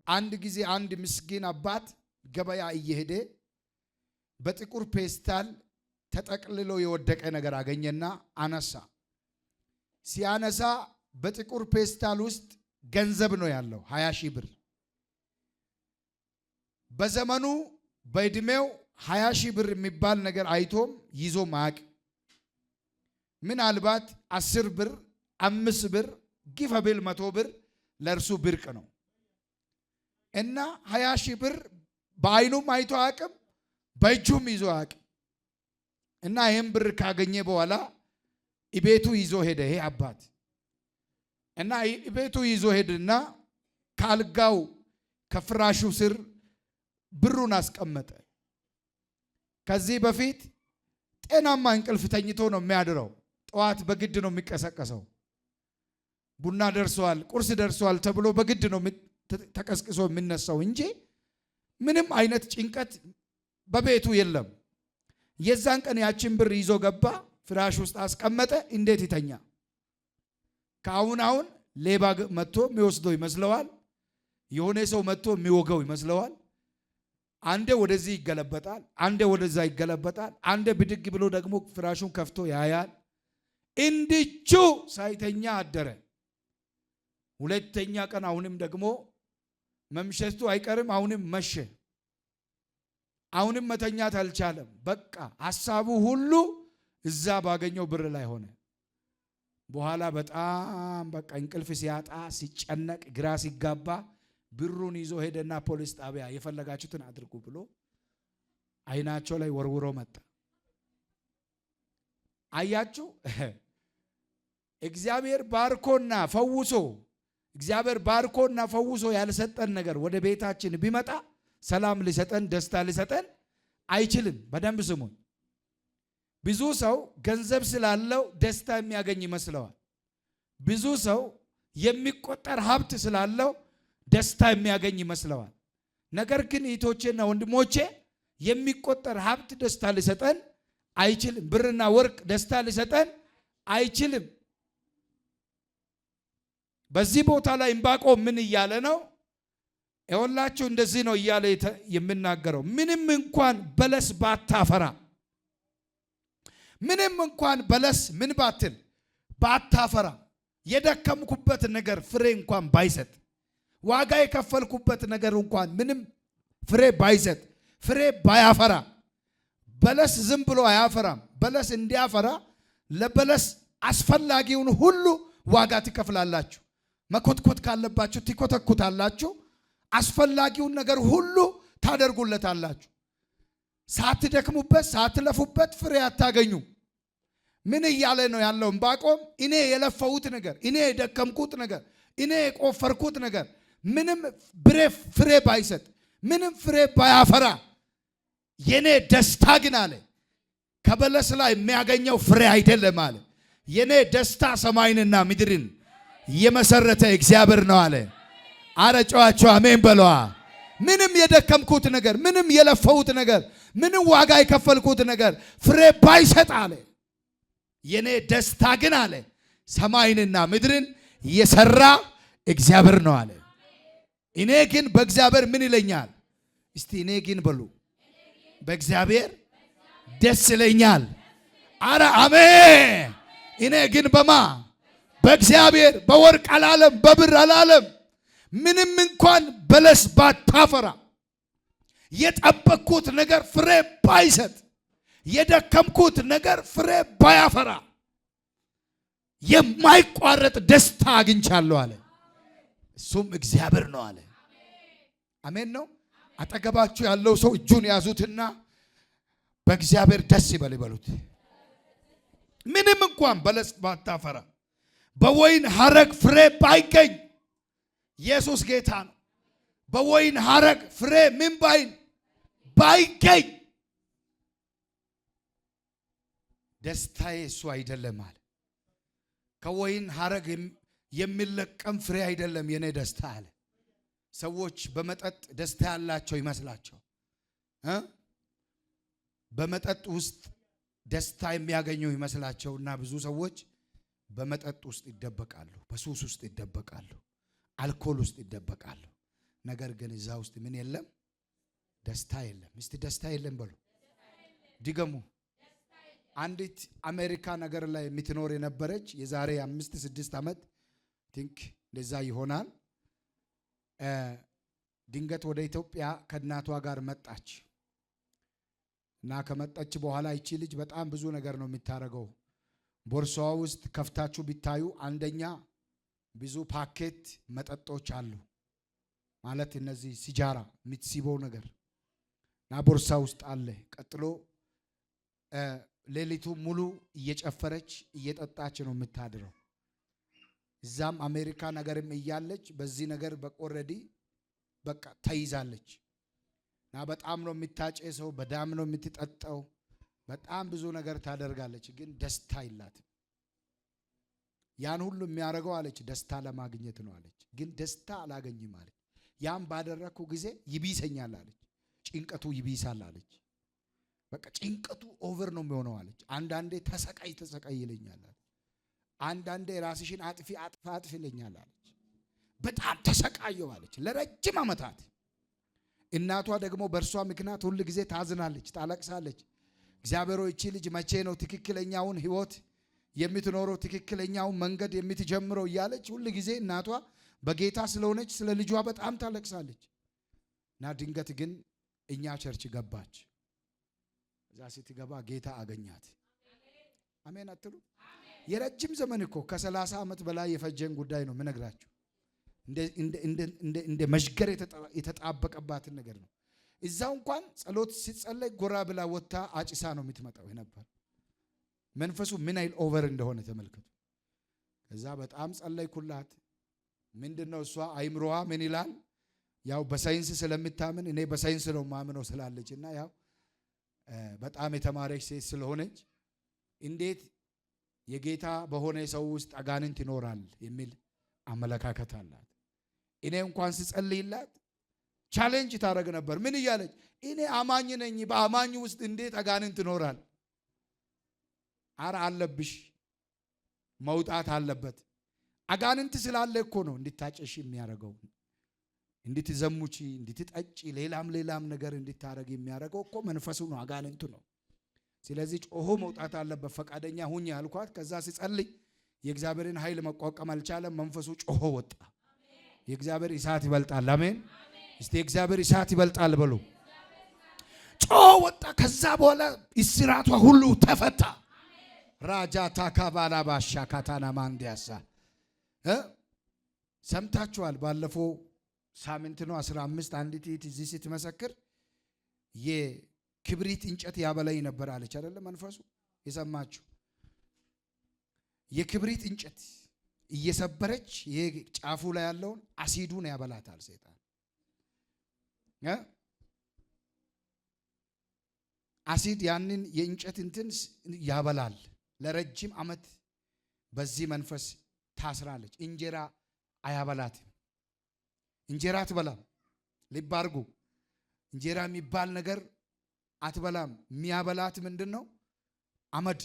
አንድ ጊዜ አንድ ምስኪን አባት ገበያ እየሄደ በጥቁር ፔስታል ተጠቅልሎ የወደቀ ነገር አገኘና አነሳ። ሲያነሳ በጥቁር ፔስታል ውስጥ ገንዘብ ነው ያለው 20 ሺህ ብር። በዘመኑ በእድሜው 20 ሺህ ብር የሚባል ነገር አይቶም ይዞ ማቅ ምናልባት 10 ብር 5 ብር ግፋብል 100 ብር ለርሱ ብርቅ ነው እና 20 ሺህ ብር በአይኑም አይቶ አቅም በእጁም ይዞ አቅም እና ይሄን ብር ካገኘ በኋላ ኢቤቱ ይዞ ሄደ። ይሄ አባት እና ኢቤቱ ይዞ ሄድና ካልጋው ከፍራሹ ስር ብሩን አስቀመጠ። ከዚህ በፊት ጤናማ እንቅልፍ ተኝቶ ነው የሚያድረው። ጠዋት በግድ ነው የሚቀሰቀሰው። ቡና ደርሷል፣ ቁርስ ደርሷል ተብሎ በግድ ነው ተቀስቅሶ የሚነሳው እንጂ ምንም አይነት ጭንቀት በቤቱ የለም። የዛን ቀን ያችን ብር ይዞ ገባ፣ ፍራሽ ውስጥ አስቀመጠ። እንዴት ይተኛ? ከአሁን ሌባ መጥቶ የሚወስደው ይመስለዋል። የሆነ ሰው መጥቶ የሚወገው ይመስለዋል። አንዴ ወደዚህ ይገለበጣል፣ አንዴ ወደዛ ይገለበጣል። አንዴ ብድግ ብሎ ደግሞ ፍራሹን ከፍቶ ያያል። እንድቹ ሳይተኛ አደረ። ሁለተኛ ቀን አሁንም ደግሞ መምሸቱ አይቀርም። አሁንም መሸ። አሁንም መተኛት አልቻለም። በቃ ሐሳቡ ሁሉ እዛ ባገኘው ብር ላይ ሆነ። በኋላ በጣም በቃ እንቅልፍ ሲያጣ ሲጨነቅ ግራ ሲጋባ ብሩን ይዞ ሄደና ፖሊስ ጣቢያ የፈለጋችሁትን አድርጉ ብሎ አይናቸው ላይ ወርውሮ መጣ። አያችሁ፣ እግዚአብሔር ባርኮና ፈውሶ ያልሰጠን ነገር ወደ ቤታችን ቢመጣ ሰላም ሊሰጠን ደስታ ሊሰጠን አይችልም። በደንብ ስሙን። ብዙ ሰው ገንዘብ ስላለው ደስታ የሚያገኝ ይመስለዋል። ብዙ ሰው የሚቆጠር ሀብት ስላለው ደስታ የሚያገኝ ይመስለዋል። ነገር ግን እህቶቼና ወንድሞቼ የሚቆጠር ሀብት ደስታ ሊሰጠን አይችልም። ብርና ወርቅ ደስታ ሊሰጠን አይችልም። በዚህ ቦታ ላይ ዕንባቆም ምን እያለ ነው? ይኸውላችሁ እንደዚህ ነው እያለ የምናገረው። ምንም እንኳን በለስ ባታፈራ፣ ምንም እንኳን በለስ ምን ባትል ባታፈራ፣ የደከምኩበት ነገር ፍሬ እንኳን ባይሰጥ፣ ዋጋ የከፈልኩበት ነገር እንኳን ምንም ፍሬ ባይሰጥ፣ ፍሬ ባያፈራ፣ በለስ ዝም ብሎ አያፈራም። በለስ እንዲያፈራ ለበለስ አስፈላጊውን ሁሉ ዋጋ ትከፍላላችሁ። መኮትኮት ካለባችሁ ትኮተኩታላችሁ። አስፈላጊውን ነገር ሁሉ ታደርጉለታላችሁ። ሳትደክሙበት ሳትለፉበት ፍሬ አታገኙ። ምን እያለ ነው ያለው ዕንባቆም? እኔ የለፈውት ነገር፣ እኔ የደከምኩት ነገር፣ እኔ የቆፈርኩት ነገር ምንም ፍሬ ባይሰጥ፣ ምንም ፍሬ ባያፈራ የኔ ደስታ ግን አለ ከበለስ ላይ የሚያገኘው ፍሬ አይደለም አለ። የኔ ደስታ ሰማይንና ምድርን የመሰረተ እግዚአብሔር ነው አለ። አረጫዋቸው አሜን በለዋ። ምንም የደከምኩት ነገር፣ ምንም የለፈውት ነገር፣ ምንም ዋጋ የከፈልኩት ነገር ፍሬ ባይሰጥ አለ የኔ ደስታ ግን አለ ሰማይንና ምድርን የሰራ እግዚአብሔር ነው አለ። እኔ ግን በእግዚአብሔር ምን ይለኛል? እስቲ እኔ ግን በሉ በእግዚአብሔር ደስ ይለኛል። አረ አሜን። እኔ ግን በእግዚአብሔር በወርቅ አላለም፣ በብር አላለም። ምንም እንኳን በለስ ባታፈራ፣ የጠበቅኩት ነገር ፍሬ ባይሰጥ፣ የደከምኩት ነገር ፍሬ ባያፈራ የማይቋረጥ ደስታ አግኝቻለሁ አለ። እሱም እግዚአብሔር ነው አለ። አሜን ነው። አጠገባችሁ ያለው ሰው እጁን ያዙትና በእግዚአብሔር ደስ ይበል ይበሉት። ምንም እንኳን በለስ ባታፈራ፣ በወይን ሐረግ ፍሬ ባይገኝ፣ ኢየሱስ ጌታ ነው። በወይን ሐረግ ፍሬ ምን ባይገኝ ደስታዬ እሱ አይደለም አለ። ከወይን ሐረግ የሚለቀም ፍሬ አይደለም የኔ ደስታ አለ። ሰዎች በመጠጥ ደስታ ያላቸው ይመስላቸው፣ በመጠጥ ውስጥ ደስታ የሚያገኙ ይመስላቸውና ብዙ ሰዎች በመጠጥ ውስጥ ይደበቃሉ፣ በሱስ ውስጥ ይደበቃሉ፣ አልኮል ውስጥ ይደበቃሉ፣ ነገር ግን እዛ ውስጥ ምን የለም? ደስታ የለም። እስቲ ደስታ የለም በሉ። ድገሙ። አንዲት አሜሪካ ነገር ላይ የምትኖር የነበረች የዛሬ 5-6 ዓመት ቲንክ እንደዛ ይሆናል። ድንገት ወደ ኢትዮጵያ ከእናቷ ጋር መጣች እና ከመጣች በኋላ ይቺ ልጅ በጣም ብዙ ነገር ነው የምታደርገው። ቦርሳዋ ውስጥ ከፍታችሁ ቢታዩ አንደኛ ብዙ ፓኬት መጠጦች አሉ። ማለት እነዚህ ሲጃራ የምትሲበው ነገር እና ቦርሳ ውስጥ አለ። ቀጥሎ ሌሊቱ ሙሉ እየጨፈረች እየጠጣች ነው የምታድረው። እዛም አሜሪካ ነገርም እያለች በዚህ ነገር ኦልሬዲ በቃ ተይዛለች እና በጣም ነው የምታጨሰው፣ በጣም ነው የምትጠጣው፣ በጣም ብዙ ነገር ታደርጋለች። ግን ደስታ የላትም። ያን ሁሉ የሚያደርገው አለች ደስታ ለማግኘት ነው አለች። ግን ደስታ አላገኝም አለች። ያን ባደረኩ ጊዜ ይቢሰኛል አለች። ጭንቀቱ ይቢሳል አለች። በቃ ጭንቀቱ ኦቨር ነው የሚሆነው አለች። አንዳንዴ ተሰቃይ ይለኛል አለች። አንዳንዴ ራስሽን አጥፊ ይለኛል አለች። በጣም ተሰቃየው አለች ለረጅም ዓመታት። እናቷ ደግሞ በእርሷ ምክንያት ሁሉ ጊዜ ታዝናለች፣ ታለቅሳለች። እግዚአብሔር ሆይ እቺ ልጅ መቼ ነው ትክክለኛውን ህይወት የምትኖረው፣ ትክክለኛውን መንገድ የምትጀምረው እያለች ሁሉ ጊዜ እናቷ በጌታ ስለሆነች ስለ ልጇ በጣም ታለቅሳለች። እና ድንገት ግን እኛ ቸርች ገባች። እዛ ስትገባ ጌታ አገኛት። አሜን አትሉ? የረጅም ዘመን እኮ ከ30 ዓመት በላይ የፈጀን ጉዳይ ነው ምነግራችሁ። እንደ መሽገር የተጣበቀባትን ነገር ነው። እዛው እንኳን ጸሎት ሲጸለይ ጎራ ብላ ወጣ አጭሳ ነው የምትመጣው ነበር። መንፈሱ ምን አይል ኦቨር እንደሆነ ተመልከቱ። ከዛ በጣም ጸለይኩላት። ምንድነው እሷ አይምሮዋ ምን ይላል? ያው በሳይንስ ስለምታምን እኔ በሳይንስ ነው ማምነው ስላለችና ያው በጣም የተማረች ሴት ስለሆነች እንዴት የጌታ በሆነ ሰው ውስጥ አጋንንት ይኖራል የሚል አመለካከት አላት። እኔ እንኳን ስጸልይላት ቻሌንጅ ታደርግ ነበር። ምን እያለች? እኔ አማኝ ነኝ፣ በአማኝ ውስጥ እንዴት አጋንንት ይኖራል? አረ አለብሽ፣ መውጣት አለበት። አጋንንት ስላለ እኮ ነው እንድታጨሽ የሚያደርገው፣ እንድትዘሙቺ፣ እንድትጠጪ፣ ሌላም ነገር እንድታረግ የሚያደርገው እኮ መንፈሱ ነው፣ አጋንንቱ ነው። ስለዚህ ጮሆ መውጣት አለበት። ፈቃደኛ ሁኝ ያልኳት። ከዛ ሲጸልይ የእግዚአብሔርን ኃይል መቋቋም አልቻለም። መንፈሱ ጮሆ ወጣ። የእግዚአብሔር እሳት ይበልጣል። አሜን። እስቲ የእግዚአብሔር እሳት ይበልጣል በሉ። ጮሆ ወጣ። ከዛ በኋላ እስራቷ ሁሉ ተፈታ። ራጃ ታካባላ ባሻ ካታና ማንዲያሳ ሰምታችኋል። ባለፈው ሳምንት ነው 15 አንዲት እዚህ ስትመሰክር የክብሪት እንጨት ያበላይ ነበር አለች አይደለ? መንፈሱ የሰማችሁ የክብሪት እንጨት እየሰበረች ጫፉ ላይ ያለውን አሲዱን ያበላታል ሰይጣን። አሲድ ያንን የእንጨት እንትን ያበላል። ለረጅም ዓመት በዚህ መንፈስ ታስራለች። እንጀራ አያበላትም። እንጀራ አትበላም። ልብ አድርጉ። እንጀራ የሚባል ነገር አትበላም። የሚያበላት ምንድነው? አመድ፣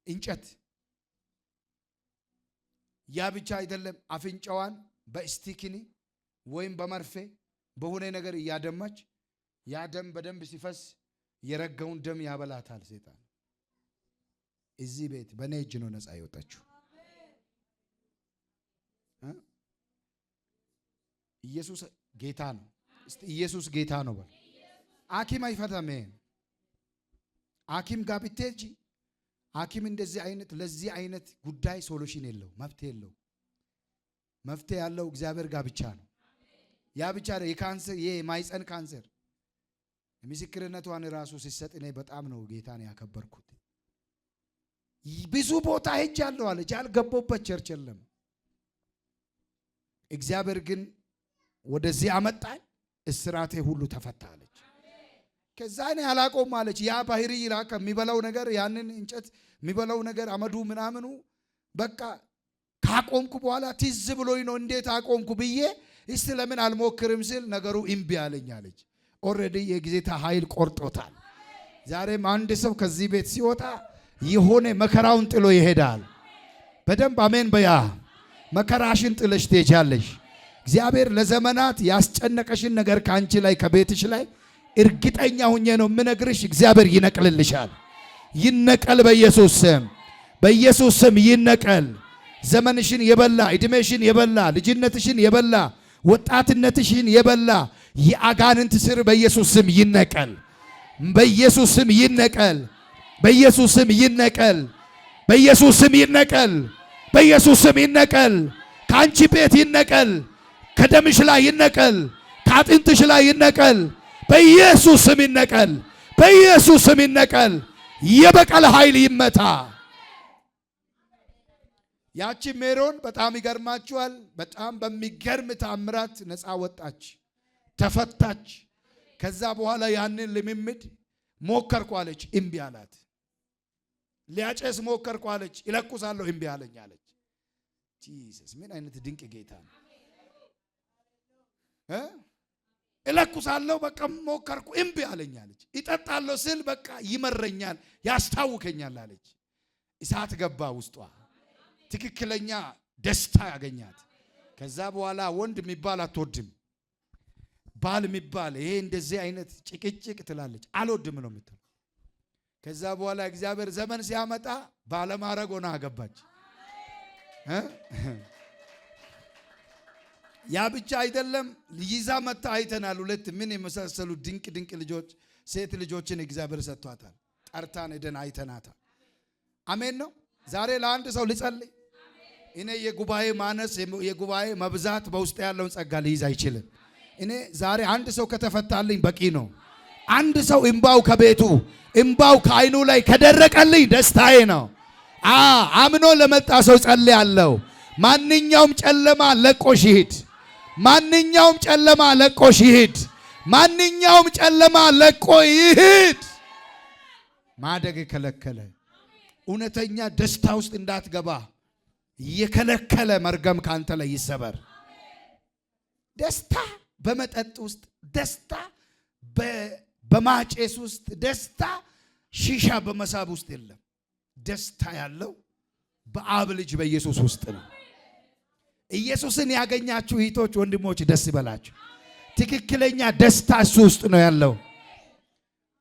እንጨት። ያ ብቻ አይደለም። አፍንጫዋን በስቲክኒ ወይም በመርፌ በሆነ ነገር እያደማች ያ ደም በደንብ ሲፈስ የረገውን ደም ያበላታል ሰይጣን። እዚህ ቤት በኔ እጅ ነው ነፃ ይወጣችሁ። ኢየሱስ ጌታ ነው። እስቲ ኢየሱስ ጌታ ነው በል። ሐኪም አይፈታም። ሐኪም ጋር ብትሄጂ ሐኪም እንደዚህ አይነት ለዚህ አይነት ጉዳይ ሶሉሽን የለው፣ መፍትሄ የለው። መፍትሄ ያለው እግዚአብሔር ጋር ብቻ ነው። ያ ብቻ ነው። የካንሰር የማይፀን ካንሰር ምስክርነቷን ራሱ ሲሰጥ እኔ በጣም ነው ጌታን ያከበርኩት። ብዙ ቦታ ሄጃለሁ አለች። ያልገባሁበት ቸርች የለም። እግዚአብሔር ግን ወደዚህ አመጣኝ። እስራቴ ሁሉ ተፈታ አለች። ከዛ እኔ አላቆም አለች። ያ ባህሪ ይራ ከሚበላው ነገር ያንን እንጨት የሚበላው ነገር አመዱ ምናምኑ በቃ ካቆምኩ በኋላ ትዝ ብሎኝ ነው እንዴት አቆምኩ ብዬ እስቲ ለምን አልሞክርም ስል ነገሩ እምቢ አለኝ አለች። ኦልሬዲ የጌታ ኃይል ቆርጦታል። ዛሬም አንድ ሰው ከዚህ ቤት ሲወጣ የሆነ መከራውን ጥሎ ይሄዳል። በደንብ አሜን በያ። መከራሽን ጥለሽ ትሄጃለሽ። እግዚአብሔር ለዘመናት ያስጨነቀሽን ነገር ካንቺ ላይ ከቤትሽ ላይ እርግጠኛ ሆኜ ነው የምነግርሽ፣ እግዚአብሔር ይነቅልልሻል። ይነቀል በኢየሱስ ስም፣ በኢየሱስ ስም ይነቀል። ዘመንሽን የበላ እድሜሽን የበላ ልጅነትሽን የበላ ወጣትነትሽን የበላ የአጋንንት ስር በኢየሱስ ስም ይነቀል። በኢየሱስ ስም ይነቀል። በኢየሱስ ስም ይነቀል። በኢየሱስ ስም ይነቀል። በኢየሱስ ስም ይነቀል። ካንቺ ቤት ይነቀል። ከደምሽ ላይ ይነቀል። ከአጥንትሽ ላይ ይነቀል። በኢየሱስ ስም ይነቀል። በኢየሱስ ስም ይነቀል። የበቀል ኃይል ይመታ። ያቺ ሜሮን በጣም ይገርማችኋል። በጣም በሚገርም ታምራት ነፃ ወጣች፣ ተፈታች። ከዛ በኋላ ያንን ልምምድ ሞከርኩ አለች፣ እምቢ አላት። ሊያጨስ ሞከርኩ አለች፣ ይለኩሳለሁ እምቢ አለኝ አለች። ጂሰስ ምን አይነት ድንቅ ጌታ ነው! እለኩሳለሁ በቃ ሞከርኩ እምቢ አለኝ አለች። ይጠጣለሁ ስል በቃ ይመረኛል፣ ያስታውከኛል አለች። እሳት ገባ ውስጧ፣ ትክክለኛ ደስታ ያገኛት። ከዛ በኋላ ወንድ የሚባል አትወድም፣ ባል የሚባል ይሄ እንደዚህ አይነት ጭቅጭቅ ትላለች፣ አልወድም ነው የምትለው። ከዛ በኋላ እግዚአብሔር ዘመን ሲያመጣ ባለማረግ ሆና አገባች። ያ ብቻ አይደለም፣ ይዛ መጣ አይተናል። ሁለት ምን የመሳሰሉ ድንቅ ድንቅ ልጆች ሴት ልጆችን እግዚአብሔር ሰጥቷታል። ጠርታን ሄደን አይተናታል። አሜን ነው። ዛሬ ለአንድ ሰው ልጸልይ። እኔ የጉባኤ ማነስ የጉባኤ መብዛት በውስጥ ያለውን ጸጋ ሊይዝ አይችልም። እኔ ዛሬ አንድ ሰው ከተፈታልኝ በቂ ነው። አንድ ሰው እምባው ከቤቱ እምባው ከአይኑ ላይ ከደረቀልኝ ደስታዬ ነው። አምኖ ለመጣ ሰው ጸልያለሁ። ማንኛውም ጨለማ ለቆሽ ይሂድ። ማንኛውም ጨለማ ለቆሽ ይሂድ። ማንኛውም ጨለማ ለቆ ይሂድ። ማደግ የከለከለ እውነተኛ ደስታ ውስጥ እንዳትገባ የከለከለ መርገም ካንተ ላይ ይሰበር። ደስታ በመጠጥ ውስጥ፣ ደስታ በማጨስ ውስጥ፣ ደስታ ሺሻ በመሳብ ውስጥ የለም። ደስታ ያለው በአብ ልጅ በኢየሱስ ውስጥ ነው። ኢየሱስን ያገኛችሁ እህቶች፣ ወንድሞች ደስ ይበላችሁ። ትክክለኛ ደስታ እሱ ውስጥ ነው ያለው።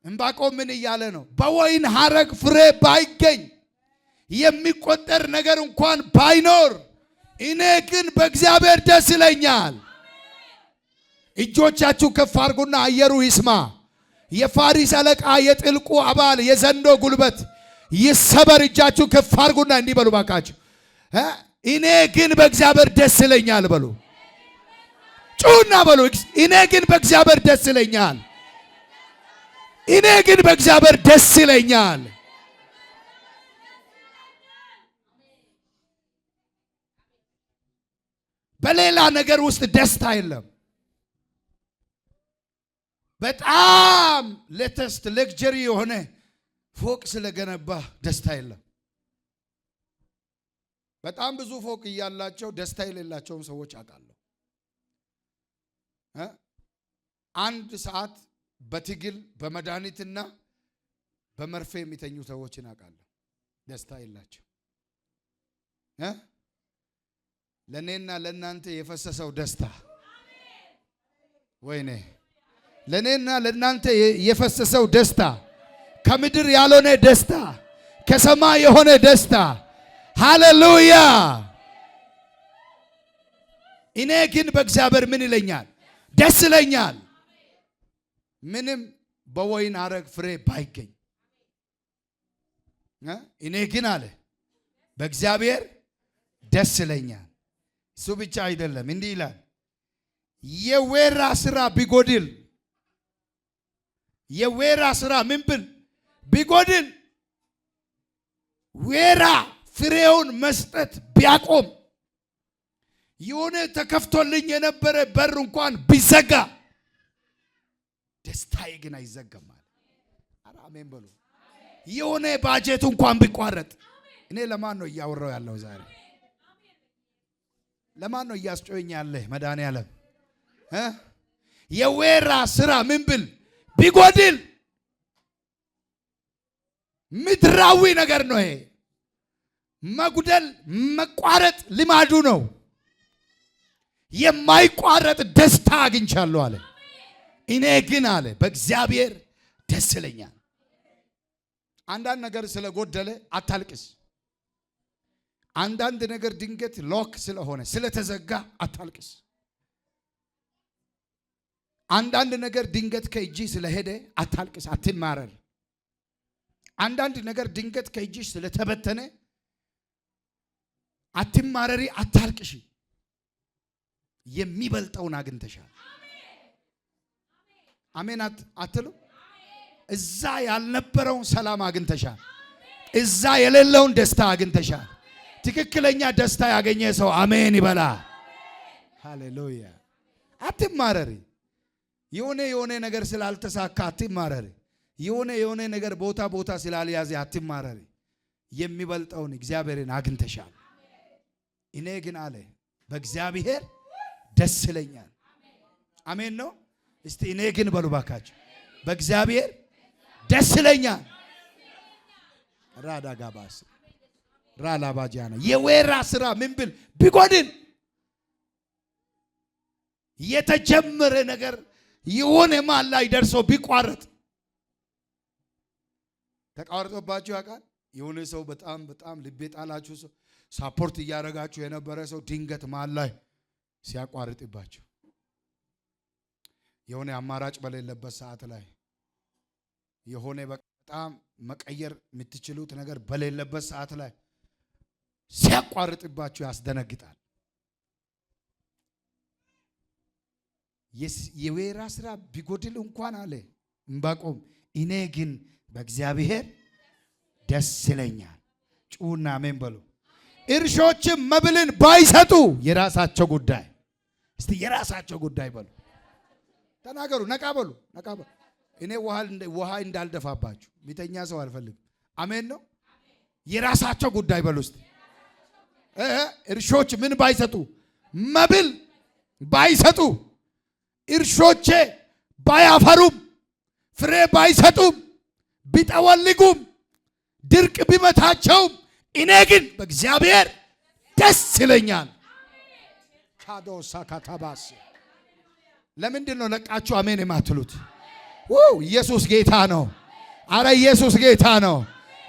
ዕንባቆም ምን እያለ ነው? በወይን ሐረግ ፍሬ ባይገኝ የሚቆጠር ነገር እንኳን ባይኖር እኔ ግን በእግዚአብሔር ደስ ይለኛል። እጆቻችሁ ከፍ አድርጉና አየሩ ይስማ። የፋሪስ አለቃ የጥልቁ አባል የዘንዶ ጉልበት ይሰበር። እጃችሁ ከፍ አድርጉና እንዲህ በሉ ባካችሁ። እኔ ግን በእግዚአብሔር ደስ ይለኛል በሉ። ጩና በሉ። እኔ ግን በእግዚአብሔር ደስ ይለኛል። እኔ ግን በእግዚአብሔር ደስ ይለኛል። በሌላ ነገር ውስጥ ደስታ የለም። በጣም ሌተስት ሌክቸሪ የሆነ ፎቅ ስለገነባ ደስታ የለም። በጣም ብዙ ፎቅ እያላቸው ደስታ የሌላቸውን ሰዎች አውቃለሁ። አንድ ሰዓት በትግል በመድኃኒትና በመርፌ የሚተኙ ሰዎችን አውቃለሁ። ደስታ የላቸው። ለእኔና ለእናንተ የፈሰሰው ደስታ ወይኔ ለእኔና ለእናንተ የፈሰሰው ደስታ ከምድር ያልሆነ ደስታ፣ ከሰማይ የሆነ ደስታ። ሃሌሉያ። እኔ ግን በእግዚአብሔር ምን ይለኛል? ደስ ይለኛል። ምንም በወይን ሐረግ ፍሬ ባይገኝ እኔ ግን አለ በእግዚአብሔር ደስ ይለኛል። እሱ ብቻ አይደለም፣ እንዲህ ይላል የወይራ ስራ ቢጎድል፣ የወይራ ስራ ምን ብል ቢጎድል፣ ወይራ ፍሬውን መስጠት ቢያቆም፣ የሆነ ተከፍቶልኝ የነበረ በር እንኳን ቢዘጋ ደስታዬ ግን አይዘጋም አለ። አሜን በሉ። የሆነ ባጀቱ እንኳን ቢቋረጥ፣ እኔ ለማን ነው እያወራው ያለው ዛሬ? ለማን ነው እያስጮኸኝ ያለ? መድኃኒዓለም የወይራ ስራ ምን ብል ቢጎድል፣ ምድራዊ ነገር ነው ይሄ። መጉደል መቋረጥ ልማዱ ነው። የማይቋረጥ ደስታ አግኝቻለሁ አለ። እኔ ግን አለ በእግዚአብሔር ደስ ይለኛል። አንዳንድ ነገር ስለጎደለ አታልቅስ። አንዳንድ ነገር ድንገት ሎክ ስለሆነ ስለተዘጋ አታልቅስ። አንዳንድ ነገር ድንገት ከእጅ ስለሄደ አታልቅስ፣ አትማረር። አንዳንድ ነገር ድንገት ከእጅ ስለተበተነ አትማረሪ፣ አታልቅሽ። የሚበልጠውን አግኝተሻል። አሜን አትሉ? እዛ ያልነበረውን ሰላም አግኝተሻል። እዛ የሌለውን ደስታ አግኝተሻል። ትክክለኛ ደስታ ያገኘ ሰው አሜን ይበላ። ሃሌሉያ። አትማረሪ። የሆነ ነገር ስላልተሳካ አትማረሪ። የሆነ ነገር ቦታ ስላልያዘ አትማረሪ። የሚበልጠውን እግዚአብሔርን አግኝተሻል። እኔ ግን አለ በእግዚአብሔር ደስ ይለኛል። አሜን ነው። እስቲ እኔ ግን በሉ ባካችሁ በእግዚአብሔር ደስ ይለኛል። ራዳጋባስ ራላባጃና የወይራ ስራ ምን ብል ቢጎድል የተጀመረ ነገር የሆነ ማል ላይ ደርሶ ቢቋረጥ ተቋርጦባችሁ ያውቃል? የሆነ ሰው በጣም ልቤ ጣላችሁ ሰው ሳፖርት እያደረጋችሁ የነበረ ሰው ድንገት ማል ላይ ሲያቋርጥባችሁ የሆነ አማራጭ በሌለበት ሰዓት ላይ የሆነ በጣም መቀየር የምትችሉት ነገር በሌለበት ሰዓት ላይ ሲያቋርጥባችሁ ያስደነግጣል። የወይራ ስራ ቢጎድል እንኳን አለ ዕንባቆም እኔ ግን በእግዚአብሔር ደስ ይለኛል። ጩና አሜን በሉ። እርሾችም መብልን ባይሰጡ የራሳቸው ጉዳይ። እስቲ የራሳቸው ጉዳይ በሉ። ተናገሩ። ነቃ በሉ። እኔ ውሃ እንዳልደፋባችሁ ሚተኛ ሰው አልፈልግም። አሜን ነው። የራሳቸው ጉዳይ በሉ። እስቲ እርሾች ምን ባይሰጡ? መብል ባይሰጡ፣ እርሾቼ ባያፈሩም፣ ፍሬ ባይሰጡም፣ ቢጠወልጉም፣ ድርቅ ቢመታቸውም እኔ ግን በእግዚአብሔር ደስ ይለኛል። ካዶሳ ካታባስ ለምንድን ነው ነቃችሁ አሜን የማትሉት? ኢየሱስ ጌታ ነው። አረ ኢየሱስ ጌታ ነው።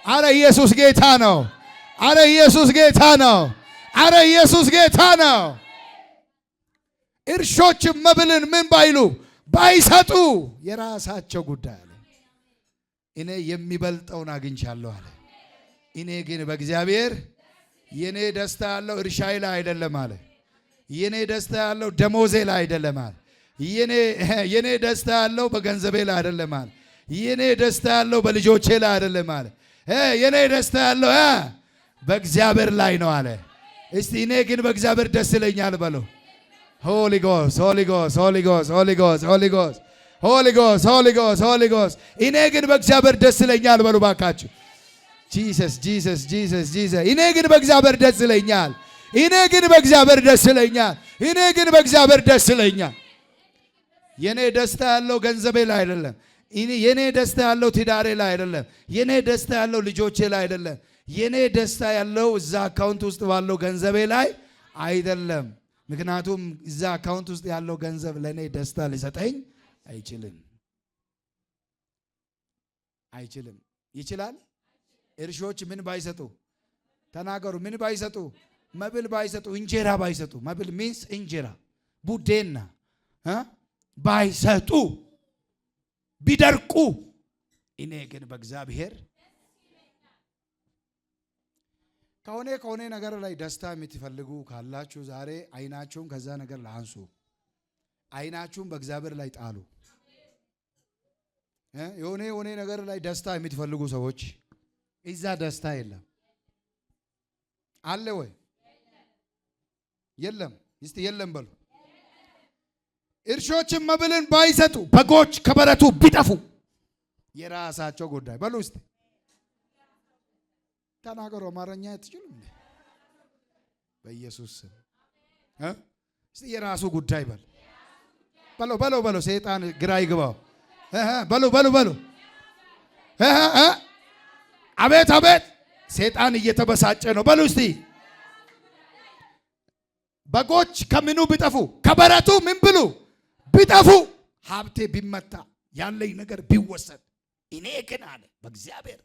አረ ኢየሱስ ጌታ ነው። አረ ኢየሱስ ጌታ ነው። አረ ኢየሱስ ጌታ ነው። እርሾችም መብልን ምን ባይሉ ባይሰጡ የራሳቸው ጉዳይ አለ። እኔ የሚበልጠውን አግኝቻለሁ አለ። እኔ ግን በእግዚአብሔር የኔ ደስታ ያለው እርሻዬ ላይ አይደለም አለ። የኔ ደስታ ያለው ደሞዜ ላይ አይደለም አለ። የኔ ደስታ ያለው በገንዘቤ ላይ አይደለም አለ። የኔ ደስታ ያለው በልጆቼ ላይ አይደለም አለ። የኔ ደስታ ያለው በእግዚአብሔር ላይ ነው አለ። እስቲ እኔ ግን በእግዚአብሔር ደስ ይለኛል በለው። ሆሊ ጎስ ሆሊ ጎስ ሆሊ ጎስ ሆሊ ጎስ ሆሊ ጎስ ሆሊ ጎስ ሆሊ ጎስ ሆሊ ጎስ እኔ ግን በእግዚአብሔር ደስ ይለኛል በሉ ባካችሁ። ጂሰስ ጂሰስ ጂሰስ ጂሰስ እኔ ግን በእግዚአብሔር ደስ ይለኛል። እኔ ግን በእግዚአብሔር ደስ ይለኛል። እኔ ግን በእግዚአብሔር ደስ ይለኛል። የኔ ደስታ ያለው ገንዘቤ ላይ አይደለም። የኔ ደስታ ያለው ትዳሬ ላይ አይደለም። የኔ ደስታ ያለው ልጆቼ ላይ አይደለም። የኔ ደስታ ያለው እዛ አካውንት ውስጥ ባለው ገንዘቤ ላይ አይደለም። ምክንያቱም እዛ አካውንት ውስጥ ያለው ገንዘብ ለኔ ደስታ ሊሰጠኝ አይችልም። ይችላል? እርሾች ምን ባይሰጡ ተናገሩ። ምን ባይሰጡ? መብል ባይሰጡ፣ እንጀራ ባይሰጡ። መብል ሚንስ እንጀራ ቡዴና ባይሰጡ ቢደርቁ እኔ ግን በእግዚአብሔር ከሆነ ነገር ላይ ደስታ የምትፈልጉ ካላችሁ ዛሬ አይናችሁን ከዛ ነገር ላንሱ። አይናችሁን በእግዚአብሔር ላይ ጣሉ። የሆነ ነገር ላይ ደስታ የምትፈልጉ ሰዎች እዛ ደስታ የለም አለ ወይ? የለም። እስቲ የለም በሉ። እርሾችም መብልን ባይሰጡ በጎች ከበረቱ ቢጠፉ የራሳቸው ጉዳይ በሉ። እስቲ ተናገሩ። አማርኛ አትችሉም እንዴ? በኢየሱስ ስም እስቲ የራሱ ጉዳይ በሉ። ሰይጣን ግራ ይግባው። በሉ። አቤት ሰይጣን እየተበሳጨ ነው። በሉ እስቲ በጎች ከምኑ ቢጠፉ ከበረቱ ምን ብሉ ቢጠፉ ሀብቴ ቢመታ ያለኝ ነገር ቢወሰድ እኔ ግን አለ በእግዚአብሔር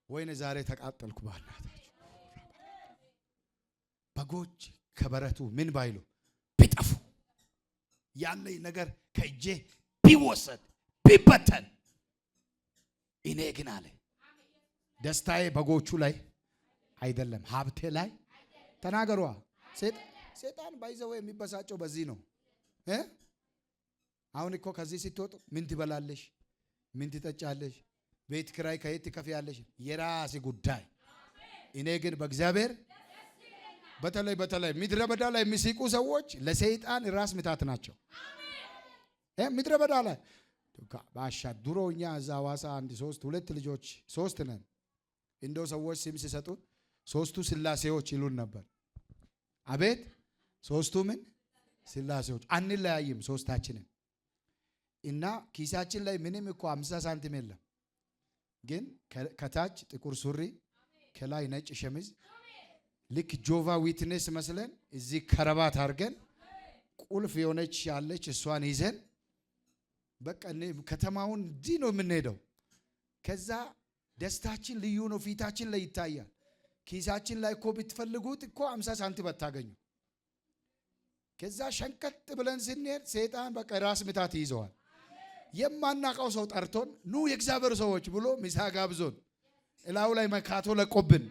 ወይኔ ዛሬ ተቃጠልኩ ባላታችሁ። በጎች ከበረቱ ምን ባይሉ ቢጠፉ ያለኝ ነገር ከእጄ ቢወሰድ ቢበተን እኔ ግን አለ ደስታዬ በጎቹ ላይ አይደለም ሀብቴ ላይ ተናገሯ። ሰይጣን ባይዘው የሚበሳጨው በዚህ ነው። አሁን እኮ ከዚህ ስትወጡ ምን ትበላለሽ፣ ምን ትጠጫለሽ፣ ቤት ኪራይ ከየት ትከፍያለሽ፣ የራስ ጉዳይ። እኔ ግን በእግዚአብሔር በተለይ ምድረ በዳ ላይ የሚስቁ ሰዎች ለሰይጣን ራስ ምታት ናቸው። ምድረ በዳ ላይ ባሻ ድሮኛ እዛ ሐዋሳ አንድ ሁለት ልጆች ሶስት ነን እንደው ሰዎች ስም ሲሰጡን ሶስቱ ስላሴዎች ይሉን ነበር። አቤት ሶስቱ ምን ስላሴዎች አንለያይም ሶስታችንም እና ኪሳችን ላይ ምንም እኮ 50 ሳንቲም የለም። ግን ከታች ጥቁር ሱሪ ከላይ ነጭ ሸሚዝ ልክ ጆቫ ዊትነስ መስለን እዚህ ከረባት አድርገን ቁልፍ የሆነች ያለች እሷን ይዘን በቃ ከተማውን እንዲህ ነው የምንሄደው። ከዛ ደስታችን ልዩ ነው፣ ፊታችን ላይ ይታያል። ኪሳችን ላይ እኮ ብትፈልጉት እኮ 50 ሳንቲም አታገኙ። ከዛ ሸንቀጥ ብለን ስንሄድ ሰይጣን በቃ ራስ ምታት ይዘዋል። የማናቀው ሰው ጠርቶን ኑ የእግዚአብሔር ሰዎች ብሎ ምሳ ጋብዞን እላው ላይ መካቶ ለቆብን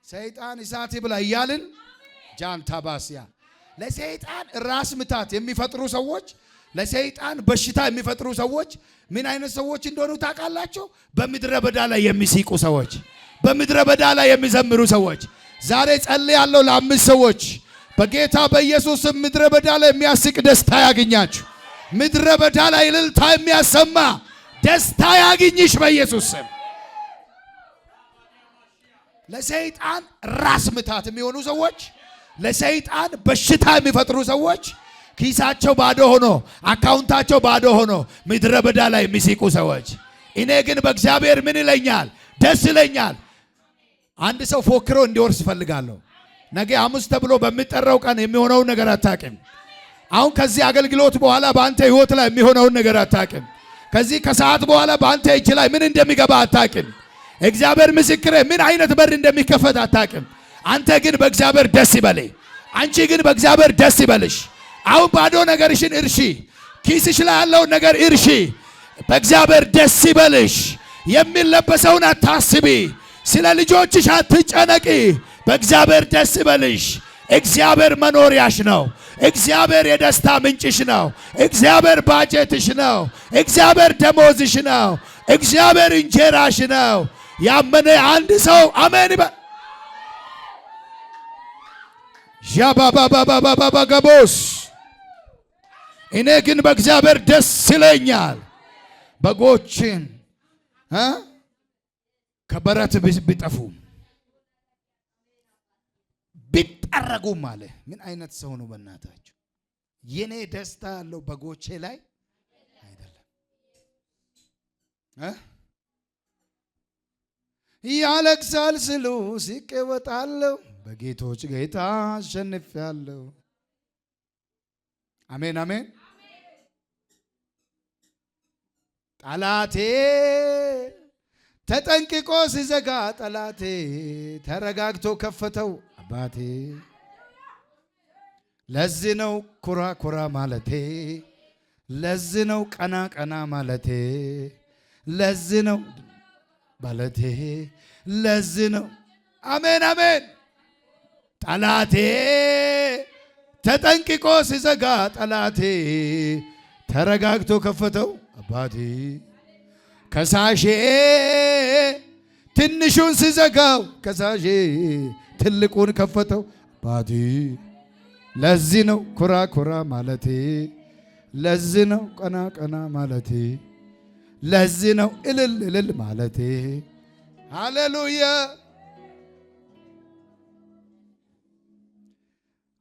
ሰይጣን እሳት ብላ እያልን ጃንታ ባስያ ለሰይጣን ራስ ምታት የሚፈጥሩ ሰዎች፣ ለሰይጣን በሽታ የሚፈጥሩ ሰዎች ምን አይነት ሰዎች እንደሆኑ ታውቃላችሁ? በምድረ በዳ ላይ የሚስቁ ሰዎች፣ በምድረ በዳ ላይ የሚዘምሩ ሰዎች። ዛሬ ጸልያለሁ ለአምስት ሰዎች በጌታ በኢየሱስ ምድረ በዳ ላይ የሚያስቅ ደስታ ያገኛችሁ። ምድረ በዳ ላይ እልልታ የሚያሰማ ደስታ ያገኝሽ በኢየሱስ ስም። ለሰይጣን ራስ ምታት የሚሆኑ ሰዎች፣ ለሰይጣን በሽታ የሚፈጥሩ ሰዎች፣ ኪሳቸው ባዶ ሆኖ አካውንታቸው ባዶ ሆኖ ምድረ በዳ ላይ የሚስቁ ሰዎች። እኔ ግን በእግዚአብሔር ምን ይለኛል? ደስ ይለኛል። አንድ ሰው ፎክሮ እንዲወርስ ፈልጋለሁ። ነገ ሐሙስ ተብሎ በሚጠራው ቀን የሚሆነውን ነገር አታውቅም። አሁን ከዚህ አገልግሎት በኋላ በአንተ ህይወት ላይ የሚሆነውን ነገር አታውቅም። ከዚህ ከሰዓት በኋላ በአንተ እጅ ላይ ምን እንደሚገባ አታውቅም። እግዚአብሔር ምስክሬ ምን አይነት በር እንደሚከፈት አታውቅም። አንተ ግን በእግዚአብሔር ደስ ይበልህ። አንቺ ግን በእግዚአብሔር ደስ ይበልሽ። አሁን ባዶ ነገርሽን እርሺ። ኪስሽ ላይ ያለውን ነገር እርሺ። በእግዚአብሔር ደስ ይበልሽ። የሚለበሰውን አታስቢ። ስለ ልጆችሽ አትጨነቂ። በእግዚአብሔር ደስ ይበልሽ። እግዚአብሔር መኖሪያሽ ነው። እግዚአብሔር የደስታ ምንጭሽ ነው። እግዚአብሔር ባጀትሽ ነው። እግዚአብሔር ደሞዝሽ ነው። እግዚአብሔር እንጀራሽ ነው። ያመነ አንድ ሰው አሜን ይበል። ጃባባባባባጋቦስ እኔ ግን በእግዚአብሔር ደስ ይለኛል። በጎችን ከበረት ቢጠፉ ቢጠረጉም አለ። ምን አይነት ሰው ነው በእናታችሁ? የኔ ደስታ ያለው በጎቼ ላይ አይደለም። ያለቅሳል ስሉ ሲቅ እወጣለሁ፣ በጌቶች ጌታ አሸንፌአለሁ። አሜን አሜን። ጠላቴ ተጠንቅቆ ሲዘጋ፣ ጠላቴ ተረጋግቶ ከፈተው አባቴ። ለዚህ ነው ኩራ ኩራ ማለቴ፣ ለዚህ ነው ቀና ቀና ማለቴ፣ ለዚህ ነው ባለቴ፣ ለዚህ ነው አሜን አሜን። ጠላቴ ተጠንቅቆ ሲዘጋ፣ ጠላቴ ተረጋግቶ ከፈተው አባቴ። ከሳሼ ትንሹን ሲዘጋው፣ ከሳሼ ትልቁን ከፈተው አባቴ። ለዚህ ነው ኩራ ኩራ ማለቴ፣ ለዚህ ነው ቀና ቀና ማለቴ፣ ለዚህ ነው እልል እልል ማለቴ። ሃሌሉያ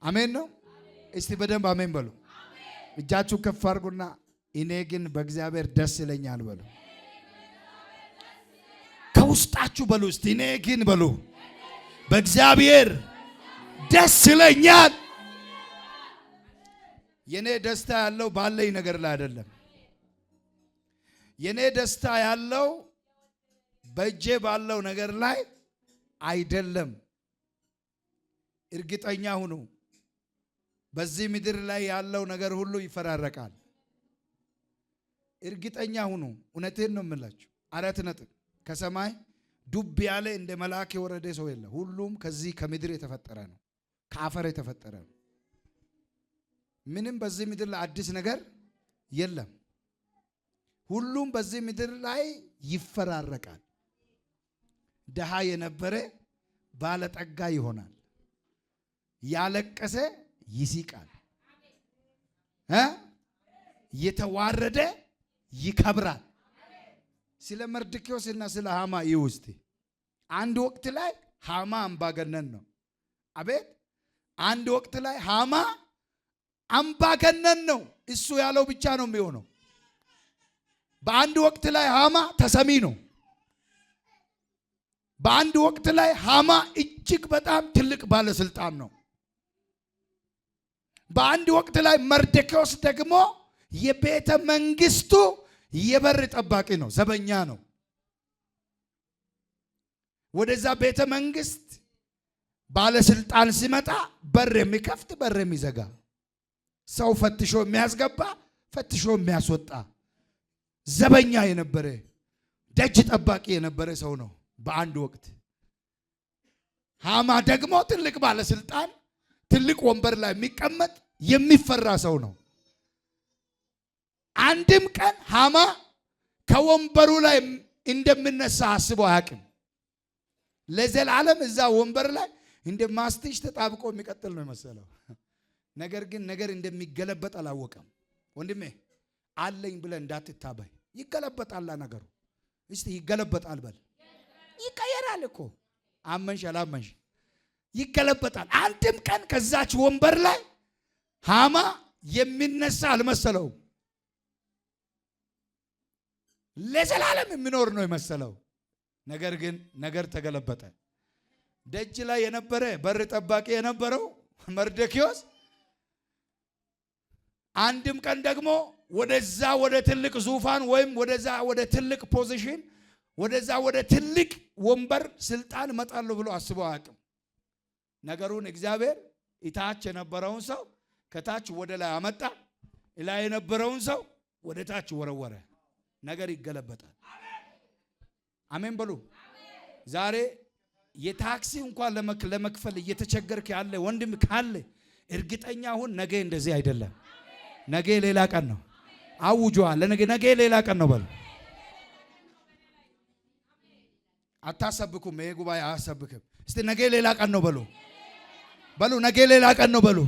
አሜን ነው። እስቲ በደንብ አሜን በሉ። እጃችሁ ከፍ አድርጉና እኔ ግን በእግዚአብሔር ደስ ይለኛል በሉ። ከውስጣችሁ በሉ እስቲ እኔ ግን በሉ በእግዚአብሔር ደስ ይለኛል። የኔ ደስታ ያለው ባለኝ ነገር ላይ አይደለም። የኔ ደስታ ያለው በእጄ ባለው ነገር ላይ አይደለም። እርግጠኛ ሁኑ። በዚህ ምድር ላይ ያለው ነገር ሁሉ ይፈራረቃል። እርግጠኛ ሁኑ። እውነቴን ነው የምላችሁ። 4 ነጥብ። ከሰማይ ዱብ ያለ እንደ መልአክ የወረደ ሰው የለም። ሁሉም ከዚህ ከምድር የተፈጠረ ነው። ከአፈር የተፈጠረ ነው። ምንም በዚህ ምድር ላይ አዲስ ነገር የለም። ሁሉም በዚህ ምድር ላይ ይፈራረቃል። ደሃ የነበረ ባለጠጋ ይሆናል። ያለቀሰ ይስቃል። የተዋረደ ይከብራል። ስለ መርዶክዮስና ስለ ሃማ ይውስቲ አንድ ወቅት ላይ ሃማ አምባገነን ነው። አቤት! አንድ ወቅት ላይ ሃማ አምባገነን ነው። እሱ ያለው ብቻ ነው የሚሆነው። በአንድ ወቅት ላይ ሃማ ተሰሚ ነው። በአንድ ወቅት ላይ ሃማ እጅግ በጣም ትልቅ ባለስልጣን ነው። በአንድ ወቅት ላይ መርዶክዮስ ደግሞ የቤተ መንግስቱ የበር ጠባቂ ነው፣ ዘበኛ ነው። ወደዛ ቤተ መንግስት ባለስልጣን ሲመጣ በር የሚከፍት በር የሚዘጋ፣ ሰው ፈትሾ የሚያስገባ ፈትሾ የሚያስወጣ ዘበኛ የነበረ ደጅ ጠባቂ የነበረ ሰው ነው በአንድ ወቅት። ሃማ ደግሞ ትልቅ ባለስልጣን፣ ትልቅ ወንበር ላይ የሚቀመጥ የሚፈራ ሰው ነው። አንድም ቀን ሃማ ከወንበሩ ላይ እንደምነሳ አስቦ አያውቅም። ለዘላለም እዛ ወንበር ላይ እንደ ማስቲሽ ተጣብቆ የሚቀጥል ነው የመሰለው። ነገር ግን ነገር እንደሚገለበጥ አላወቀም። ወንድሜ አለኝ ብለህ እንዳትታበይ። ይገለበጣል ነገሩ። እስቲ ይገለበጣል በል። ይቀየራል እኮ አመንሽ አላመንሽ ይገለበጣል። አንድም ቀን ከዛች ወንበር ላይ ሃማ የሚነሳ አልመሰለውም። ለዘላለም የሚኖር ነው የመሰለው። ነገር ግን ነገር ተገለበጠ። ደጅ ላይ የነበረ በር ጠባቂ የነበረው መርዶክዮስ አንድም ቀን ደግሞ ወደዛ ወደ ትልቅ ዙፋን ወይም ወደዛ ወደ ትልቅ ፖዚሽን ወደዛ ወደ ትልቅ ወንበር ስልጣን እመጣለሁ ብሎ አስቦ አያውቅም። ነገሩን እግዚአብሔር እታች የነበረውን ሰው ከታች ወደ ላይ አመጣ፣ ላይ የነበረውን ሰው ወደ ታች ወረወረ። ነገር ይገለበጣል። አሜን በሉ። ዛሬ የታክሲ እንኳን ለመክፈል እየተቸገርክ ያለ ወንድም ካለ እርግጠኛ ሁን፣ ነገ እንደዚህ አይደለም። ነገ ሌላ ቀን ነው። አውጇል። ነገ ሌላ ቀን ነው በሉ። አታሰብኩም። ይሄ ጉባኤ አያሰብክም። እስቲ ነገ ሌላ ቀን ነው በሉ። ነገ ሌላ ቀን ነው በሉ።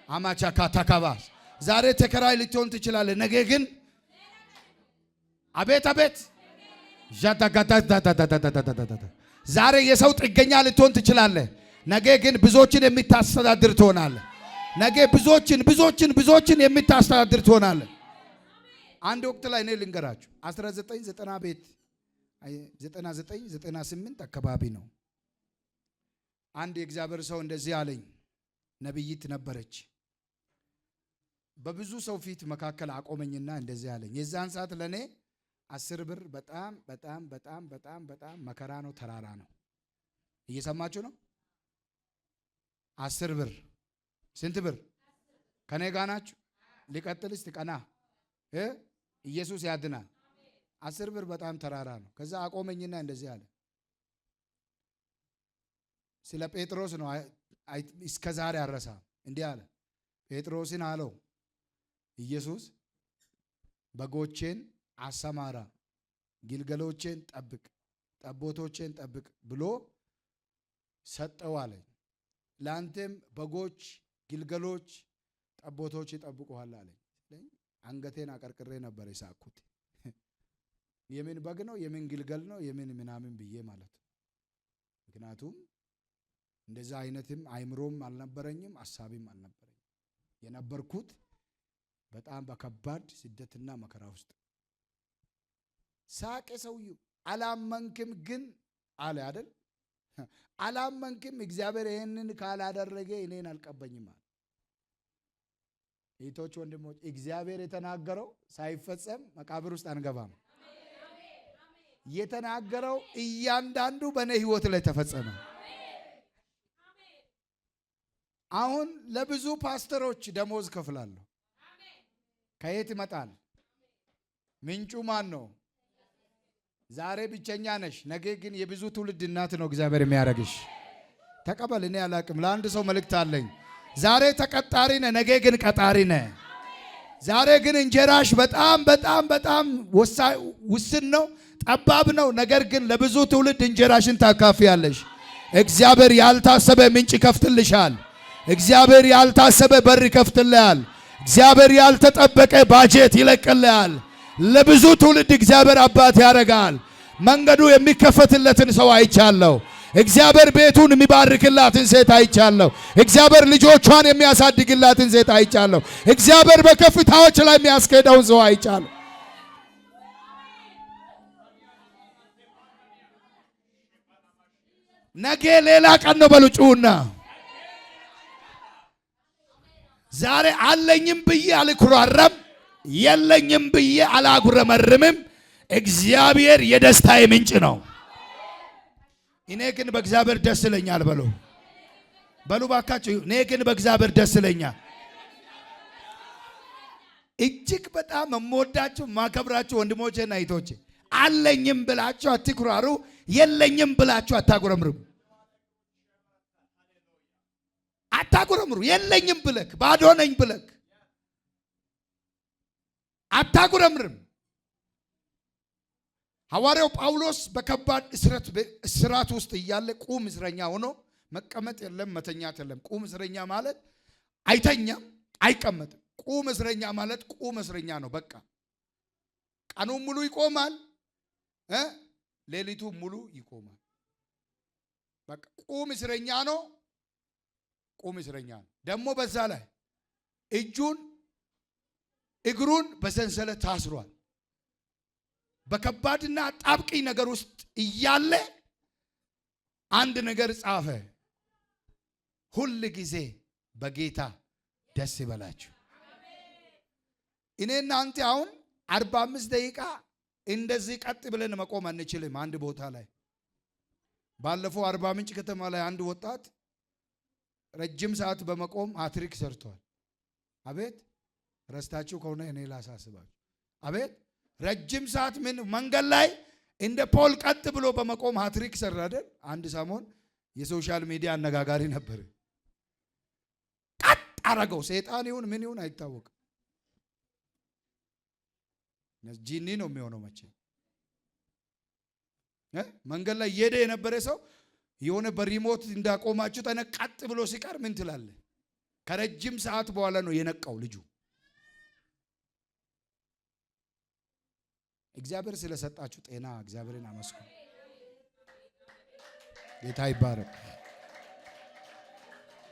አማቻ ካታካባስ ዛሬ ተከራይ ልትሆን ትችላለህ። ነገ ግን አቤት ዛሬ የሰው ጥገኛ ልትሆን ትችላለህ። ነገ ግን ብዙዎችን የምታስተዳድር ትሆናለህ። ነገ ብዙዎችን የምታስተዳድር ትሆናለህ። አንድ ወቅት ላይ እኔ ልንገራችሁ 1990 ቤት 9998 አካባቢ ነው። አንድ የእግዚአብሔር ሰው እንደዚህ አለኝ። ነብይት ነበረች። በብዙ ሰው ፊት መካከል አቆመኝና እንደዚህ አለኝ። የዛን ሰዓት ለኔ 10 ብር በጣም መከራ ነው፣ ተራራ ነው። እየሰማችሁ ነው? 10 ብር ስንት ብር? ከኔ ጋር ናችሁ? ሊቀጥል እስቲ ቀና። ኢየሱስ ያድናል። 10 ብር በጣም ተራራ ነው። ከዛ አቆመኝና እንደዚህ አለ። ስለ ጴጥሮስ ነው። እስከ ዛሬ አረሳ። እንዲህ አለ። ጴጥሮስን አለው ኢየሱስ በጎቼን አሰማራ፣ ግልገሎቼን ጠብቅ፣ ጠቦቶቼን ጠብቅ ብሎ ሰጠው አለ። ለአንተም በጎች፣ ግልገሎች፣ ጠቦቶች ይጠብቁሃል አለ። አንገቴን አቀርቅሬ ነበር የሳቅኩት። የምን በግ ነው የምን ግልገል ነው የምን ምናምን ብዬ ማለት ነው። ምክንያቱም እንደዛ አይነትም አይምሮም አልነበረኝም፣ ሐሳብም አልነበረኝም። የነበርኩት በጣም በከባድ ስደትና መከራ ውስጥ። ሳቄ ሰውዬው። አላመንክም ግን አለ አይደል? አላመንክም። እግዚአብሔር ይህንን ካላደረገ እኔን አልቀበኝም አለ። እህቶች ወንድሞች፣ እግዚአብሔር የተናገረው ሳይፈጸም መቃብር ውስጥ አንገባም። የተናገረው እያንዳንዱ በእኔ ህይወት ላይ ተፈጸመ። አሁን ለብዙ ፓስተሮች ደሞዝ ከፍላለሁ። ከየት ይመጣል? ምንጩ ማን ነው? ዛሬ ብቸኛ ነሽ፣ ነገ ግን የብዙ ትውልድ እናት ነው እግዚአብሔር የሚያደርግሽ። ተቀበል። እኔ አላቅም። ለአንድ ሰው መልእክት አለኝ። ዛሬ ተቀጣሪ ነህ፣ ነገ ግን ቀጣሪ ነህ። ዛሬ ግን እንጀራሽ በጣም በጣም በጣም ውስን ነው፣ ጠባብ ነው። ነገር ግን ለብዙ ትውልድ እንጀራሽን ታካፊያለሽ። እግዚአብሔር ያልታሰበ ምንጭ ይከፍትልሻል። እግዚአብሔር ያልታሰበ በር ይከፍትልሃል። እግዚአብሔር ያልተጠበቀ ባጀት ይለቅልሃል። ለብዙ ትውልድ እግዚአብሔር አባት ያደርጋል። መንገዱ የሚከፈትለትን ሰው አይቻለሁ። እግዚአብሔር ቤቱን የሚባርክላትን ሴት አይቻለሁ። እግዚአብሔር ልጆቿን የሚያሳድግላትን ሴት አይቻለሁ። እግዚአብሔር በከፍታዎች ላይ የሚያስኬደውን ሰው አይቻለሁ። ነገ ሌላ ቀን ነው በሉ ጩሁና። ዛሬ አለኝም ብዬ አልኩራረም፣ የለኝም ብዬ አላጉረመርምም። እግዚአብሔር የደስታዬ ምንጭ ነው። እኔ ግን በእግዚአብሔር ደስ ይለኛል በሉ በሉ ባካችሁ። እኔ ግን በእግዚአብሔር ደስ ይለኛል። እጅግ በጣም የምወዳችሁ ማከብራችሁ ወንድሞቼና እህቶቼ፣ አለኝም ብላችሁ አትኩራሩ፣ የለኝም ብላችሁ አታጉረምርሙ። አታጉረምሩ። የለኝም ብለክ ባዶ ነኝ ብለክ አታጉረምርም። ሐዋርያው ጳውሎስ በከባድ እስራት ውስጥ እያለ ቁም እስረኛ ሆኖ መቀመጥ የለም መተኛት የለም። ቁም እስረኛ ማለት አይተኛም አይቀመጥም። ቁም እስረኛ ማለት ቁም እስረኛ ነው። በቃ ቀኑን ሙሉ ይቆማል፣ ሌሊቱን ሙሉ ይቆማል። በቃ ቁም እስረኛ ነው። ቁም እስረኛ ነው። ደግሞ በዛ ላይ እጁን እግሩን በሰንሰለት ታስሯል። በከባድና ጣብቂኝ ነገር ውስጥ እያለ አንድ ነገር ጻፈ። ሁል ጊዜ በጌታ ደስ ይበላችሁ። እኔና አንተ አሁን 45 ደቂቃ እንደዚህ ቀጥ ብለን መቆም አንችልም አንድ ቦታ ላይ። ባለፈው አርባ ምንጭ ከተማ ላይ አንድ ወጣት ረጅም ሰዓት በመቆም ሃትሪክ ሰርቷል። አቤት! ረስታችሁ ከሆነ እኔ ላሳስባችሁ። አቤት! ረጅም ሰዓት ምን መንገድ ላይ እንደ ፖል ቀጥ ብሎ በመቆም ሃትሪክ ሰራ አይደል? አንድ ሰሞን የሶሻል ሚዲያ አነጋጋሪ ነበር። ቀጥ አረገው። ሰይጣን ይሁን ምን ይሁን አይታወቅም። ጂኒ ነው የሚሆነው መቼ። መንገድ ላይ እየሄደ የነበረ ሰው የሆነ በሪሞት እንዳቆማችሁ ቀጥ ብሎ ሲቀር ምን ትላለህ? ከረጅም ሰዓት በኋላ ነው የነቃው ልጁ። እግዚአብሔር ስለሰጣችሁ ጤና እግዚአብሔርን አመስግኑ። ጌታ ይባረክ።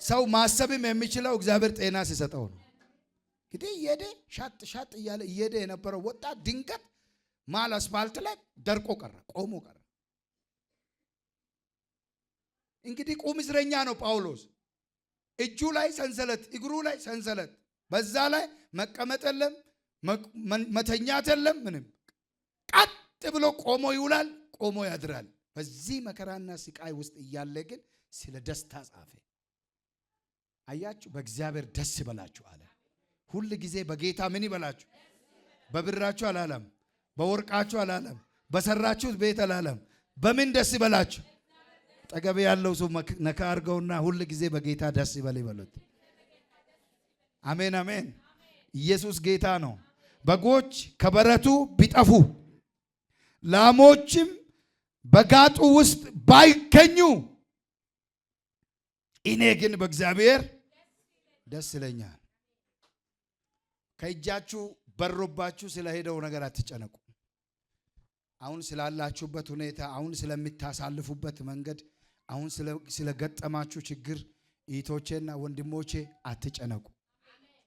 ሰው ማሰብም የሚችለው እግዚአብሔር ጤና ሲሰጠው ነው። እንግዲህ እየሄደ ሻጥ እያለ እየሄደ የነበረው ወጣት ድንገት ማል አስፋልት ላይ ደርቆ ቀረ፣ ቆሞ ቀረ። እንግዲህ ቁም እስረኛ ነው ጳውሎስ። እጁ ላይ ሰንሰለት፣ እግሩ ላይ ሰንሰለት፣ በዛ ላይ መቀመጥ የለም መተኛት የለም ምንም። ቀጥ ብሎ ቆሞ ይውላል፣ ቆሞ ያድራል። በዚህ መከራና ስቃይ ውስጥ እያለ ግን ስለ ደስታ ጻፈ። አያችሁ፣ በእግዚአብሔር ደስ ይበላችሁ አለ። ሁል ጊዜ በጌታ ምን ይበላችሁ? በብራችሁ አላለም፣ በወርቃችሁ አላለም፣ በሰራችሁት ቤት አላለም። በምን ደስ ይበላችሁ? ጠገብ ያለው ሰው ነካ አድርገውና ሁል ጊዜ በጌታ ደስ ይበል ይበሉት። አሜን አሜን። ኢየሱስ ጌታ ነው። በጎች ከበረቱ ቢጠፉ ላሞችም በጋጡ ውስጥ ባይገኙ እኔ ግን በእግዚአብሔር ደስ ይለኛል። ከእጃችሁ በሮባችሁ ስለሄደው ነገር አትጨነቁ። አሁን ስላላችሁበት ሁኔታ፣ አሁን ስለምታሳልፉበት መንገድ፣ አሁን ስለገጠማችሁ ችግር እህቶቼና ወንድሞቼ አትጨነቁ።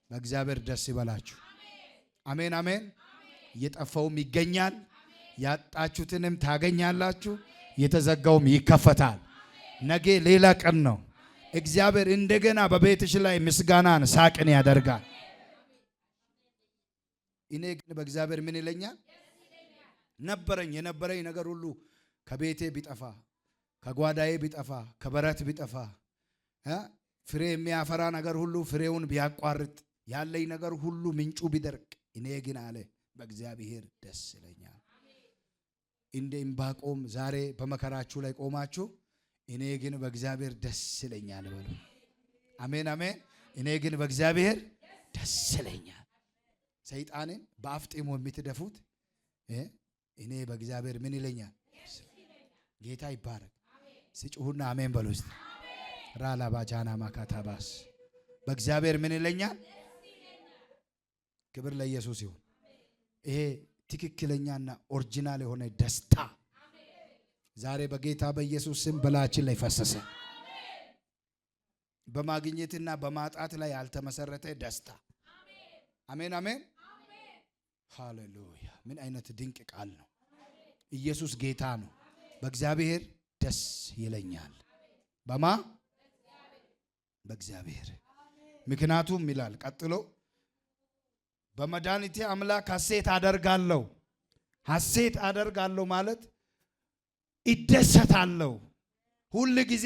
በእግዚአብሔር ደስ ይበላችሁ። አሜን አሜን። የጠፋውም ይገኛል፣ ያጣችሁትንም ታገኛላችሁ፣ የተዘጋውም ይከፈታል። ነገ ሌላ ቀን ነው። እግዚአብሔር እንደገና በቤትሽ ላይ ምስጋናን ሳቅን ያደርጋል። እኔ ግን በእግዚአብሔር ምን ይለኛል? የነበረኝ ነገር ሁሉ ከቤቴ ቢጠፋ፣ ከጓዳዬ ቢጠፋ፣ ከበረት ቢጠፋ፣ ፍሬ የሚያፈራ ነገር ሁሉ ፍሬውን ቢያቋርጥ፣ ያለኝ ነገር ሁሉ ምንጩ ቢደርቅ፣ እኔ ግን አለ በእግዚአብሔር ደስ ይለኛል። እንደ ዕንባቆም ዛሬ በመከራችሁ ላይ ቆማችሁ እኔ ግን በእግዚአብሔር ደስ ይለኛል በሉ። አሜን አሜን። እኔ ግን በእግዚአብሔር ደስ ይለኛል። ሰይጣንን በአፍጢሙ የምትደፉት እኔ በእግዚአብሔር ምን ይለኛል? ጌታ ይባረክ። ሲጮሁና አሜን በሉ እስቲ። ራላባጃና ማካታባስ በእግዚአብሔር ምን ይለኛል? ክብር ለኢየሱስ ይሁን። ይሄ ትክክለኛና ኦሪጂናል የሆነ ደስታ ዛሬ በጌታ በኢየሱስ ስም በላችን ላይ ፈሰሰ። በማግኘትና በማጣት ላይ ያልተመሰረተ ደስታ። አሜን አሜን። ሃሌሉያ! ምን አይነት ድንቅ ቃል ነው! ኢየሱስ ጌታ ነው። በእግዚአብሔር ደስ ይለኛል። በማ በእግዚአብሔር ምክንያቱም ይላል ቀጥሎ በመድኃኒቴ አምላክ ሐሴት አደርጋለሁ። ሐሴት አደርጋለሁ ማለት ይደሰታለሁ። ሁል ጊዜ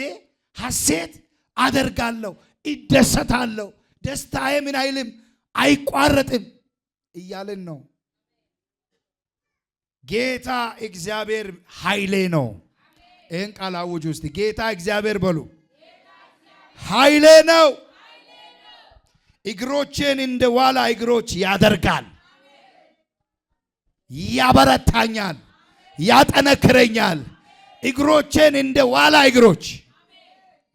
ሐሴት አደርጋለሁ፣ ይደሰታለሁ። ደስታዬ ምን አይልም አይቋረጥም እያልን ነው። ጌታ እግዚአብሔር ኃይሌ ነው። ይህን ቃል አውጁ ውስጥ ጌታ እግዚአብሔር በሉ። ኃይሌ ነው። እግሮቼን እንደ ዋላ እግሮች ያደርጋል፣ ያበረታኛል፣ ያጠነክረኛል። እግሮቼን እንደ ዋላ እግሮች።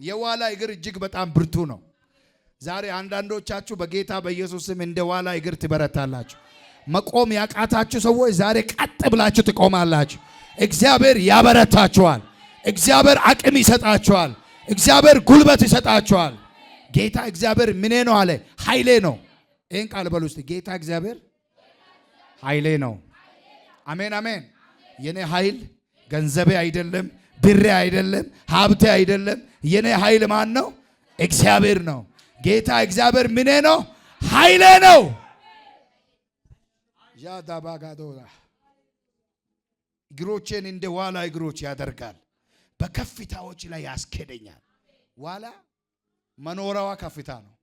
የዋላ እግር እጅግ በጣም ብርቱ ነው። ዛሬ አንዳንዶቻችሁ በጌታ በኢየሱስ ስም እንደ ዋላ እግር ትበረታላችሁ። መቆም ያቃታችሁ ሰዎች ዛሬ ቀጥ ብላችሁ ትቆማላችሁ። እግዚአብሔር ያበረታችኋል። እግዚአብሔር አቅም ይሰጣችኋል። እግዚአብሔር ጉልበት ይሰጣችኋል። ጌታ እግዚአብሔር ምኔ ነው አለ? ኃይሌ ነው። ይህን ቃል በሉ እስቲ። ጌታ እግዚአብሔር ኃይሌ ነው። አሜን አሜን። የኔ ኃይል ገንዘቤ አይደለም፣ ብሬ አይደለም፣ ሀብቴ አይደለም። የኔ ኃይል ማን ነው? እግዚአብሔር ነው። ጌታ እግዚአብሔር ምኔ ነው? ኃይሌ ነው። ያዳባጋዶላ እግሮቼን እንደ ዋላ እግሮች ያደርጋል፣ በከፍታዎች ላይ ያስኬደኛል። ዋላ መኖሪያዋ ከፍታ ነው።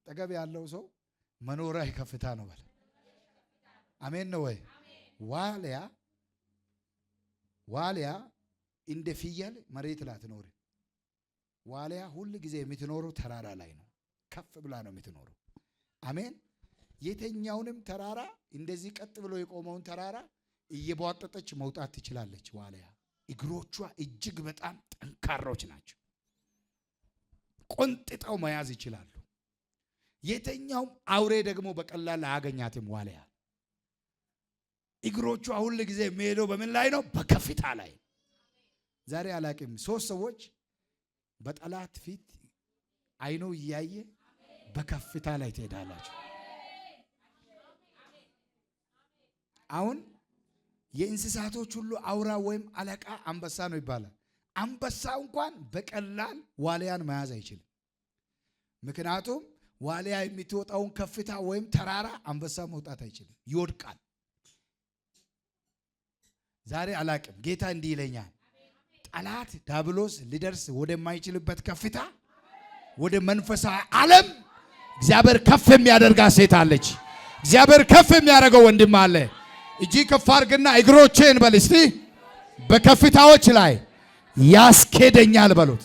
ጠገብ ያለው ሰው መኖሪያ ከፍታ ነው በል። አሜን ነው ወይ? ዋልያ እንደ ፍየል መሬት ላይ አትኖርም። ዋልያ ሁል ጊዜ የምትኖረው ተራራ ላይ ነው። ከፍ ብላ ነው የምትኖረው። አሜን። የተኛውንም ተራራ እንደዚህ ቀጥ ብሎ የቆመውን ተራራ እየቧጠጠች መውጣት ትችላለች። ዋልያ እግሮቿ እጅግ በጣም ጠንካሮች ናቸው። ቆንጥጠው መያዝ ይችላሉ። የተኛውም አውሬ ደግሞ በቀላል አያገኛትም። ዋልያ እግሮቿ ሁል ጊዜ የሚሄደው በምን ላይ ነው? በከፍታ ላይ። ዛሬ አላቅም 3 ሰዎች በጠላት ፊት አይኑ እያየ በከፍታ ላይ ትሄዳላችሁ። አሁን የእንስሳቶች ሁሉ አውራ ወይም አለቃ አንበሳ ነው ይባላል። አንበሳ እንኳን በቀላል ዋልያን መያዝ አይችልም። ምክንያቱም ዋልያ የምትወጣውን ከፍታ ወይም ተራራ አንበሳ መውጣት አይችልም፣ ይወድቃል። ዛሬ አላቅም ጌታ እንዲህ ይለኛል፣ ጠላት ዳብሎስ ሊደርስ ወደማይችልበት ከፍታ ወደ መንፈሳዊ ዓለም እግዚአብሔር ከፍ የሚያደርጋት ሴት አለች። እግዚአብሔር ከፍ የሚያደርገው ወንድም አለ። እጅ ከፍ አድርግና እግሮቼን በል እስቲ በከፍታዎች ላይ ያስኬደኛል በሉት።